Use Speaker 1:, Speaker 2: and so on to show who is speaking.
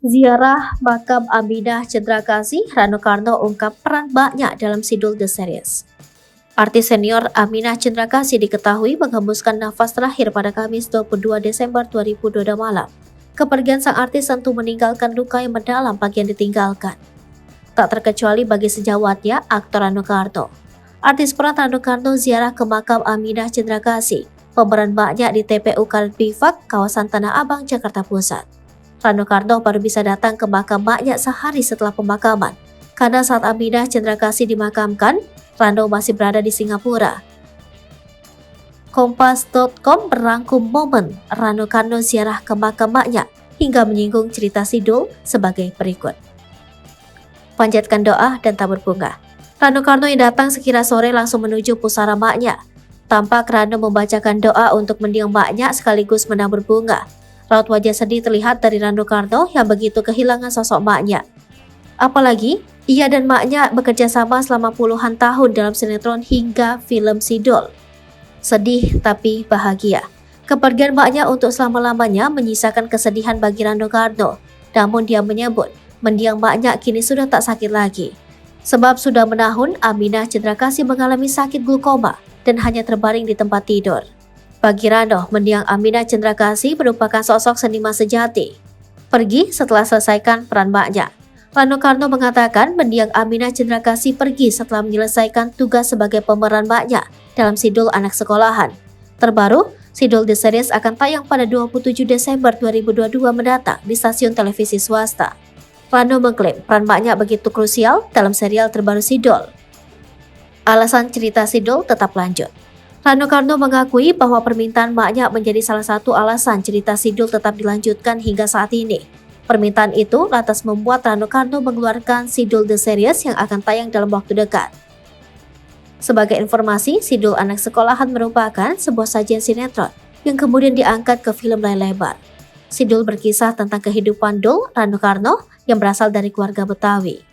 Speaker 1: Ziarah makam Aminah Cendrakasih, Rano Karno ungkap peran mbaknya dalam Sidul The Series. Artis senior Aminah Cendrakasih diketahui menghembuskan nafas terakhir pada Kamis 22 Desember 2022 malam. Kepergian sang artis tentu meninggalkan luka yang mendalam bagi yang ditinggalkan. Tak terkecuali bagi sejawatnya, aktor Rano Karno. Artis peran Rano Karno ziarah ke makam Aminah Cendrakasih, pemeran mbaknya di TPU Karet Bifak, kawasan Tanah Abang, Jakarta Pusat. Rano Karno baru bisa datang ke makam mbaknya sehari setelah pemakaman, karena saat Aminah Cendrakasih dimakamkan, Rano masih berada di Singapura. Kompas.com merangkum momen Rano Karno ziarah ke makam mbaknya hingga menyinggung cerita Sidul sebagai berikut. Panjatkan doa dan tabur bunga. Rano Karno yang datang sekira sore langsung menuju pusara mbaknya. Tampak Rano membacakan doa untuk mendiang mbaknya sekaligus menabur bunga. Raut wajah sedih terlihat dari Rano Karno yang begitu kehilangan sosok maknya. Apalagi, ia dan maknya bekerja sama selama puluhan tahun dalam sinetron hingga film Sidul. Sedih tapi bahagia. Kepergian maknya untuk selama-lamanya menyisakan kesedihan bagi Rano Karno. Namun dia menyebut, mendiang maknya kini sudah tak sakit lagi. Sebab sudah menahun, Aminah Cendrakasih mengalami sakit glukoma dan hanya terbaring di tempat tidur. Bagi Rano, mendiang Aminah Cendrakasih merupakan sosok seniman sejati. Pergi setelah selesaikan peran mbaknya. Rano Karno mengatakan mendiang Aminah Cendrakasih pergi setelah menyelesaikan tugas sebagai pemeran mbaknya dalam Sidul Anak Sekolahan. Terbaru, Sidul The Series akan tayang pada 27 Desember 2022 mendatang di stasiun televisi swasta. Rano mengklaim peran mbaknya begitu krusial dalam serial terbaru Sidul. Alasan cerita Sidul tetap lanjut. Rano Karno mengakui bahwa permintaan maknya menjadi salah satu alasan cerita Sidul tetap dilanjutkan hingga saat ini. Permintaan itu lantas membuat Rano Karno mengeluarkan Sidul The Series yang akan tayang dalam waktu dekat. Sebagai informasi, Sidul Anak Sekolahan merupakan sebuah sajian sinetron yang kemudian diangkat ke film layar lebar. Sidul berkisah tentang kehidupan Dul Rano Karno yang berasal dari keluarga Betawi.